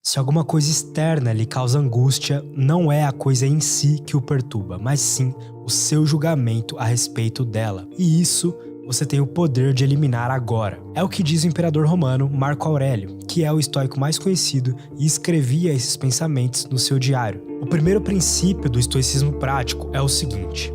Se alguma coisa externa lhe causa angústia, não é a coisa em si que o perturba, mas sim o seu julgamento a respeito dela. E isso você tem o poder de eliminar agora. É o que diz o imperador romano Marco Aurélio, que é o estoico mais conhecido e escrevia esses pensamentos no seu diário. O primeiro princípio do estoicismo prático é o seguinte: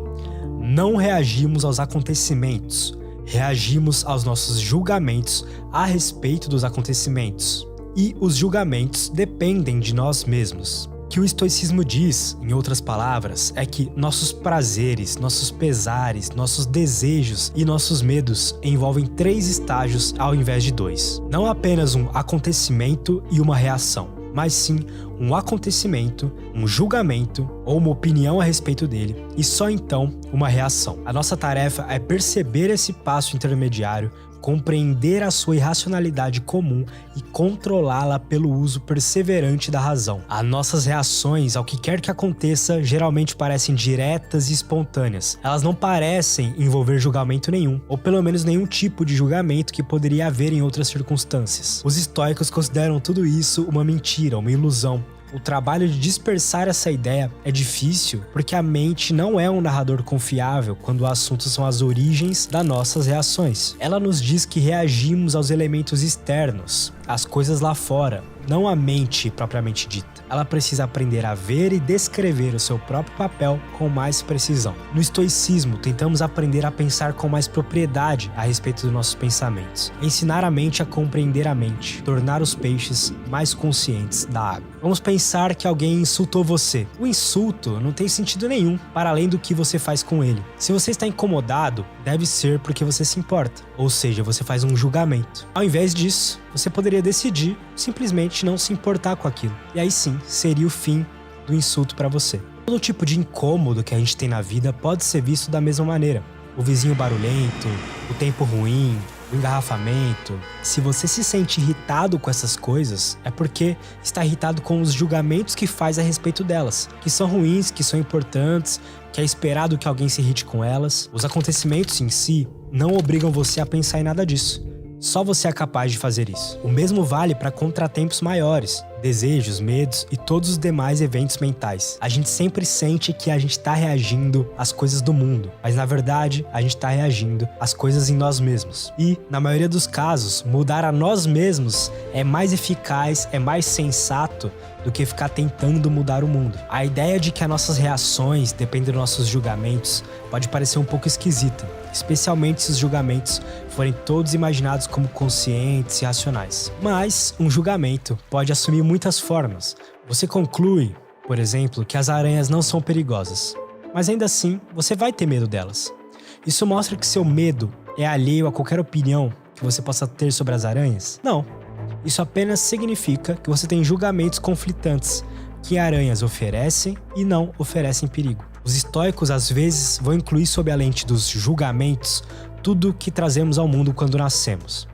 não reagimos aos acontecimentos, reagimos aos nossos julgamentos a respeito dos acontecimentos. E os julgamentos dependem de nós mesmos. O que o estoicismo diz, em outras palavras, é que nossos prazeres, nossos pesares, nossos desejos e nossos medos envolvem 3 estágios ao invés de 2. Não apenas um acontecimento e uma reação, mas sim um acontecimento, um julgamento ou uma opinião a respeito dele e só então uma reação. A nossa tarefa é perceber esse passo intermediário, compreender a sua irracionalidade comum e controlá-la pelo uso perseverante da razão. As nossas reações ao que quer que aconteça geralmente parecem diretas e espontâneas. Elas não parecem envolver julgamento nenhum, ou pelo menos nenhum tipo de julgamento que poderia haver em outras circunstâncias. Os estoicos consideram tudo isso uma mentira, uma ilusão. O trabalho de dispersar essa ideia é difícil porque a mente não é um narrador confiável quando o assunto são as origens das nossas reações. Ela nos diz que reagimos aos elementos externos, às coisas lá fora, não à mente propriamente dita. Ela precisa aprender a ver e descrever o seu próprio papel com mais precisão. No estoicismo, tentamos aprender a pensar com mais propriedade a respeito dos nossos pensamentos, ensinar a mente a compreender a mente, tornar os peixes mais conscientes da água. Vamos pensar que alguém insultou você. O insulto não tem sentido nenhum, para além do que você faz com ele. Se você está incomodado, deve ser porque você se importa, ou seja, você faz um julgamento. Ao invés disso, você poderia decidir simplesmente não se importar com aquilo. E aí sim, seria o fim do insulto para você. Todo tipo de incômodo que a gente tem na vida pode ser visto da mesma maneira. O vizinho barulhento, o tempo ruim, o engarrafamento. Se você se sente irritado com essas coisas, é porque está irritado com os julgamentos que faz a respeito delas, que são ruins, que são importantes, que é esperado que alguém se irrite com elas. Os acontecimentos em si não obrigam você a pensar em nada disso. Só você é capaz de fazer isso. O mesmo vale para contratempos maiores, desejos, medos e todos os demais eventos mentais. A gente sempre sente que a gente está reagindo às coisas do mundo, mas na verdade a gente está reagindo às coisas em nós mesmos. E, na maioria dos casos, mudar a nós mesmos é mais eficaz, é mais sensato do que ficar tentando mudar o mundo. A ideia de que as nossas reações dependem dos nossos julgamentos pode parecer um pouco esquisita, especialmente se os julgamentos forem todos imaginados como conscientes e racionais. Mas um julgamento pode assumir muitas formas. Você conclui, por exemplo, que as aranhas não são perigosas, mas ainda assim você vai ter medo delas. Isso mostra que seu medo é alheio a qualquer opinião que você possa ter sobre as aranhas? Não. Isso apenas significa que você tem julgamentos conflitantes, que aranhas oferecem e não oferecem perigo. Os estoicos às vezes vão incluir sob a lente dos julgamentos tudo que trazemos ao mundo quando nascemos.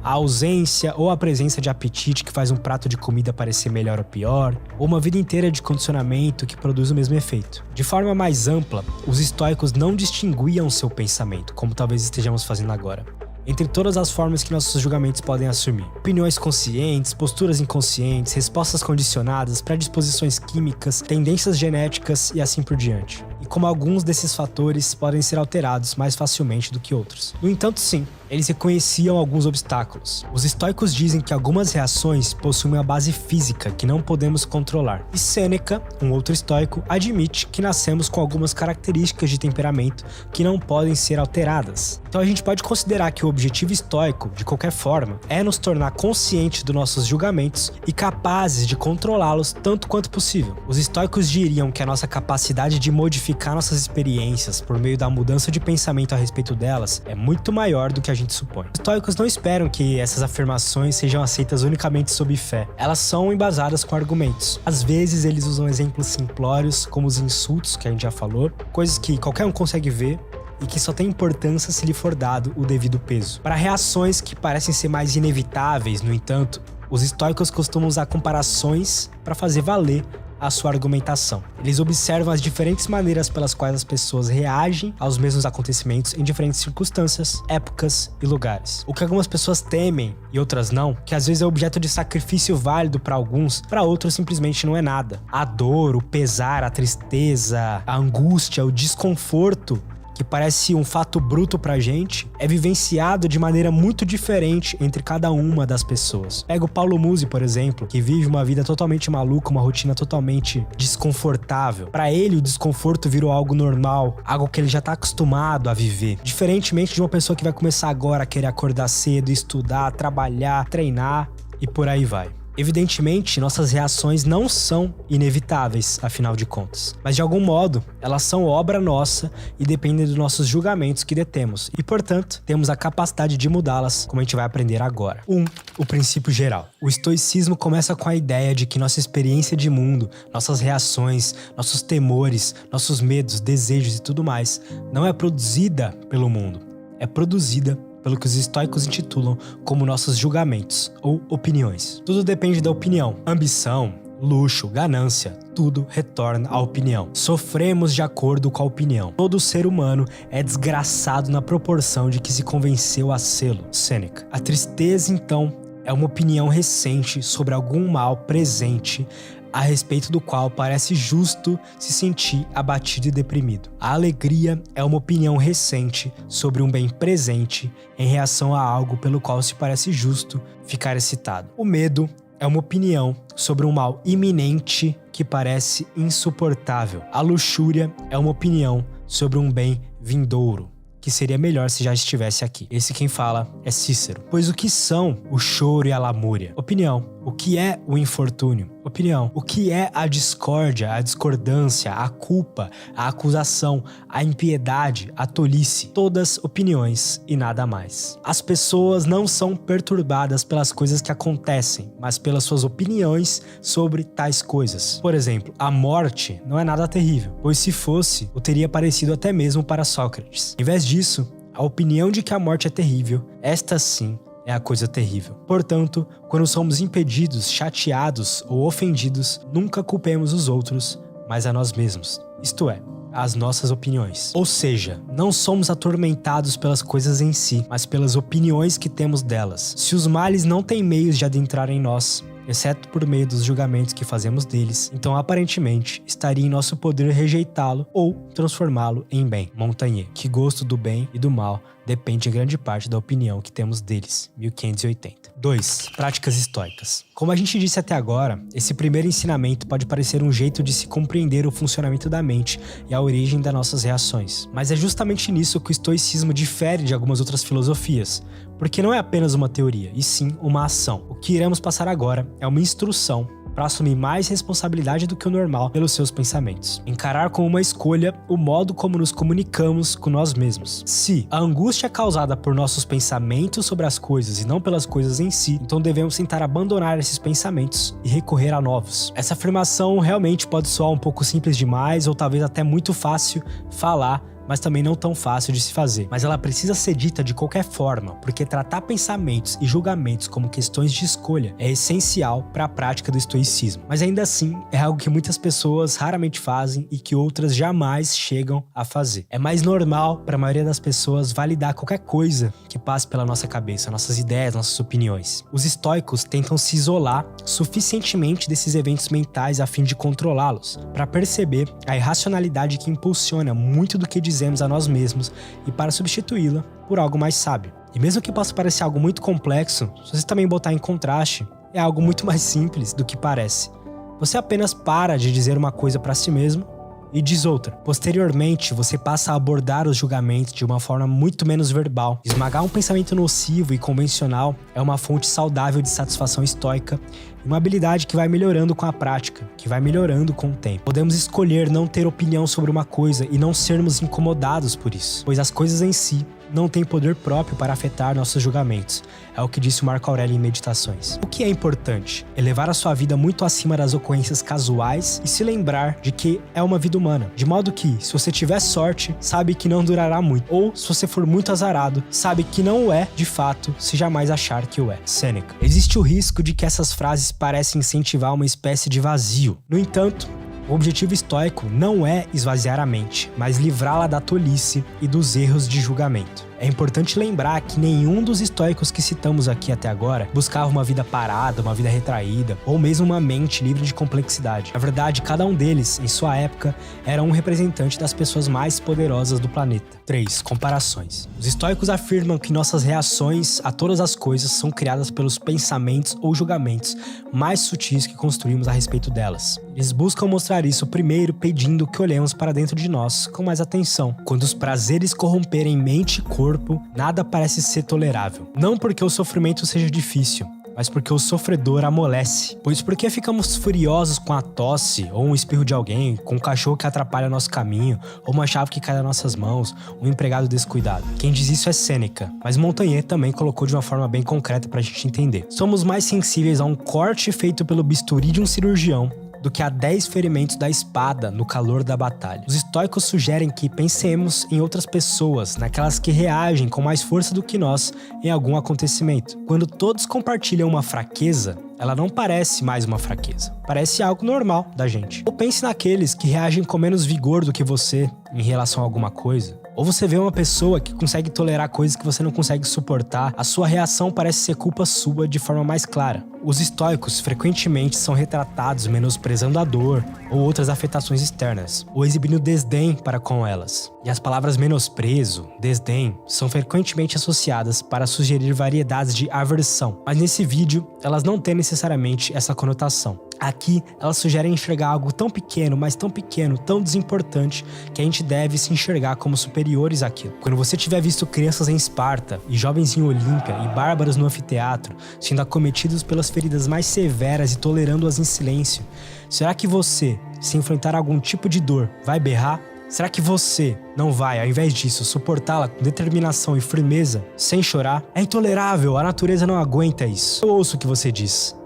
A ausência ou a presença de apetite que faz um prato de comida parecer melhor ou pior, ou uma vida inteira de condicionamento que produz o mesmo efeito. De forma mais ampla, os estoicos não distinguiam seu pensamento, como talvez estejamos fazendo agora, entre todas as formas que nossos julgamentos podem assumir. Opiniões conscientes, posturas inconscientes, respostas condicionadas, predisposições químicas, tendências genéticas e assim por diante. E como alguns desses fatores podem ser alterados mais facilmente do que outros. No entanto, sim, eles reconheciam alguns obstáculos. Os estoicos dizem que algumas reações possuem uma base física que não podemos controlar. E Sêneca, um outro estoico, admite que nascemos com algumas características de temperamento que não podem ser alteradas. Então a gente pode considerar que o objetivo estoico, de qualquer forma, é nos tornar conscientes dos nossos julgamentos e capazes de controlá-los tanto quanto possível. Os estoicos diriam que a nossa capacidade de modificar nossas experiências por meio da mudança de pensamento a respeito delas é muito maior do que a gente supõe. Os estoicos não esperam que essas afirmações sejam aceitas unicamente sob fé. Elas são embasadas com argumentos. Às vezes eles usam exemplos simplórios, como os insultos, que a gente já falou, coisas que qualquer um consegue ver e que só tem importância se lhe for dado o devido peso. Para reações que parecem ser mais inevitáveis, no entanto, os estoicos costumam usar comparações para fazer valer a sua argumentação. Eles observam as diferentes maneiras pelas quais as pessoas reagem aos mesmos acontecimentos em diferentes circunstâncias, épocas e lugares. O que algumas pessoas temem e outras não, que às vezes é objeto de sacrifício válido para alguns, para outros simplesmente não é nada. A dor, o pesar, a tristeza, a angústia, o desconforto, que parece um fato bruto pra gente, é vivenciado de maneira muito diferente entre cada uma das pessoas. Pega o Paulo Musi, por exemplo, que vive uma vida totalmente maluca, uma rotina totalmente desconfortável. Pra ele, o desconforto virou algo normal, algo que ele já tá acostumado a viver. Diferentemente de uma pessoa que vai começar agora a querer acordar cedo, estudar, trabalhar, treinar e por aí vai. Evidentemente, nossas reações não são inevitáveis, afinal de contas. Mas de algum modo, elas são obra nossa e dependem dos nossos julgamentos que detemos. E, portanto, temos a capacidade de mudá-las, como a gente vai aprender agora. 1. O princípio geral. O estoicismo começa com a ideia de que nossa experiência de mundo, nossas reações, nossos temores, nossos medos, desejos e tudo mais, não é produzida pelo mundo. É produzida pelo que os estoicos intitulam como nossos julgamentos ou opiniões. Tudo depende da opinião. Ambição, luxo, ganância, tudo retorna à opinião. Sofremos de acordo com a opinião. Todo ser humano é desgraçado na proporção de que se convenceu a sê-lo. Sêneca. A tristeza, então, é uma opinião recente sobre algum mal presente a respeito do qual parece justo se sentir abatido e deprimido. A alegria é uma opinião recente sobre um bem presente em reação a algo pelo qual se parece justo ficar excitado. O medo é uma opinião sobre um mal iminente que parece insuportável. A luxúria é uma opinião sobre um bem vindouro, que seria melhor se já estivesse aqui. Esse quem fala é Cícero. Pois o que são o choro e a lamúria? Opinião. O que é o infortúnio? Opinião. O que é a discórdia, a discordância, a culpa, a acusação, a impiedade, a tolice? Todas opiniões e nada mais. As pessoas não são perturbadas pelas coisas que acontecem, mas pelas suas opiniões sobre tais coisas. Por exemplo, a morte não é nada terrível, pois se fosse, o teria parecido até mesmo para Sócrates. Em vez disso, a opinião de que a morte é terrível, esta sim é a coisa terrível. Portanto, quando somos impedidos, chateados ou ofendidos, nunca culpemos os outros, mas a nós mesmos. Isto é, as nossas opiniões. Ou seja, não somos atormentados pelas coisas em si, mas pelas opiniões que temos delas. Se os males não têm meios de adentrar em nós, exceto por meio dos julgamentos que fazemos deles, então aparentemente estaria em nosso poder rejeitá-lo ou transformá-lo em bem. Montaigne. Que gosto do bem e do mal depende em grande parte da opinião que temos deles. 1580. 2. Práticas estoicas. Como a gente disse até agora, esse primeiro ensinamento pode parecer um jeito de se compreender o funcionamento da mente e a origem das nossas reações. Mas é justamente nisso que o estoicismo difere de algumas outras filosofias, porque não é apenas uma teoria, e sim uma ação. O que iremos passar agora é uma instrução para assumir mais responsabilidade do que o normal pelos seus pensamentos. Encarar como uma escolha o modo como nos comunicamos com nós mesmos. Se a angústia é causada por nossos pensamentos sobre as coisas e não pelas coisas em si, então devemos tentar abandonar esses pensamentos e recorrer a novos. Essa afirmação realmente pode soar um pouco simples demais ou talvez até muito fácil falar, mas também não tão fácil de se fazer. Mas ela precisa ser dita de qualquer forma, porque tratar pensamentos e julgamentos como questões de escolha é essencial para a prática do estoicismo. Mas ainda assim, é algo que muitas pessoas raramente fazem e que outras jamais chegam a fazer. É mais normal para a maioria das pessoas validar qualquer coisa que passe pela nossa cabeça, nossas ideias, nossas opiniões. Os estoicos tentam se isolar suficientemente desses eventos mentais a fim de controlá-los, para perceber a irracionalidade que impulsiona muito do que dizemos a nós mesmos e para substituí-la por algo mais sábio. E mesmo que possa parecer algo muito complexo, se você também botar em contraste, é algo muito mais simples do que parece. Você apenas para de dizer uma coisa para si mesmo e diz outra. Posteriormente, você passa a abordar os julgamentos de uma forma muito menos verbal. Esmagar um pensamento nocivo e convencional é uma fonte saudável de satisfação estoica, uma habilidade que vai melhorando com a prática, que vai melhorando com o tempo. Podemos escolher não ter opinião sobre uma coisa e não sermos incomodados por isso, pois as coisas em si não tem poder próprio para afetar nossos julgamentos. É o que disse o Marco Aurélio em Meditações. O que é importante? Elevar a sua vida muito acima das ocorrências casuais e se lembrar de que é uma vida humana. De modo que, se você tiver sorte, sabe que não durará muito. Ou, se você for muito azarado, sabe que não o é, de fato, se jamais achar que o é. Sêneca. Existe o risco de que essas frases parecem incentivar uma espécie de vazio. No entanto, o objetivo estoico não é esvaziar a mente, mas livrá-la da tolice e dos erros de julgamento. É importante lembrar que nenhum dos estoicos que citamos aqui até agora buscava uma vida parada, uma vida retraída, ou mesmo uma mente livre de complexidade. Na verdade, cada um deles, em sua época, era um representante das pessoas mais poderosas do planeta. 3. Comparações. Os estoicos afirmam que nossas reações a todas as coisas são criadas pelos pensamentos ou julgamentos mais sutis que construímos a respeito delas. Eles buscam mostrar isso primeiro pedindo que olhemos para dentro de nós com mais atenção. Quando os prazeres corromperem mente e corpo, nada parece ser tolerável. Não porque o sofrimento seja difícil, mas porque o sofredor amolece. Pois por que ficamos furiosos com a tosse, ou um espirro de alguém, com um cachorro que atrapalha nosso caminho, ou uma chave que cai das nossas mãos, um empregado descuidado? Quem diz isso é Sêneca, mas Montaigne também colocou de uma forma bem concreta pra gente entender. Somos mais sensíveis a um corte feito pelo bisturi de um cirurgião do que a 10 ferimentos da espada no calor da batalha. Os estoicos sugerem que pensemos em outras pessoas, naquelas que reagem com mais força do que nós em algum acontecimento. Quando todos compartilham uma fraqueza, ela não parece mais uma fraqueza, parece algo normal da gente. Ou pense naqueles que reagem com menos vigor do que você em relação a alguma coisa. Ou você vê uma pessoa que consegue tolerar coisas que você não consegue suportar, a sua reação parece ser culpa sua de forma mais clara. Os estoicos frequentemente são retratados menosprezando a dor ou outras afetações externas, ou exibindo desdém para com elas. E as palavras menosprezo, desdém, são frequentemente associadas para sugerir variedades de aversão, mas nesse vídeo elas não têm necessariamente essa conotação. Aqui, elas sugerem enxergar algo tão pequeno, mas tão pequeno, tão desimportante, que a gente deve se enxergar como superiores àquilo. Quando você tiver visto crianças em Esparta, e jovens em Olímpia, e bárbaros no anfiteatro, sendo acometidos pelas feridas mais severas e tolerando-as em silêncio, será que você, se enfrentar algum tipo de dor, vai berrar? Será que você não vai, ao invés disso, suportá-la com determinação e firmeza, sem chorar? É intolerável, a natureza não aguenta isso. Eu ouço o que você diz.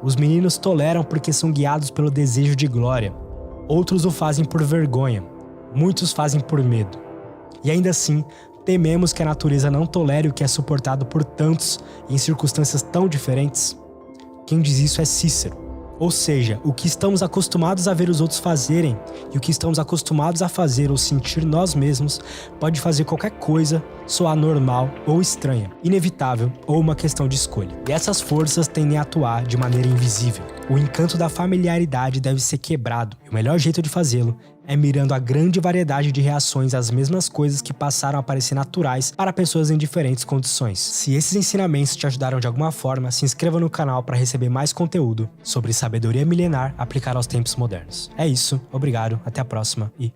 Os meninos toleram porque são guiados pelo desejo de glória. Outros o fazem por vergonha. Muitos fazem por medo. E ainda assim, tememos que a natureza não tolere o que é suportado por tantos em circunstâncias tão diferentes. Quem diz isso é Cícero. Ou seja, o que estamos acostumados a ver os outros fazerem e o que estamos acostumados a fazer ou sentir nós mesmos pode fazer qualquer coisa soar normal ou estranha, inevitável ou uma questão de escolha. E essas forças tendem a atuar de maneira invisível. O encanto da familiaridade deve ser quebrado e o melhor jeito de fazê-lo é mirando a grande variedade de reações às mesmas coisas que passaram a parecer naturais para pessoas em diferentes condições. Se esses ensinamentos te ajudaram de alguma forma, se inscreva no canal para receber mais conteúdo sobre sabedoria milenar aplicada aos tempos modernos. É isso, obrigado, até a próxima e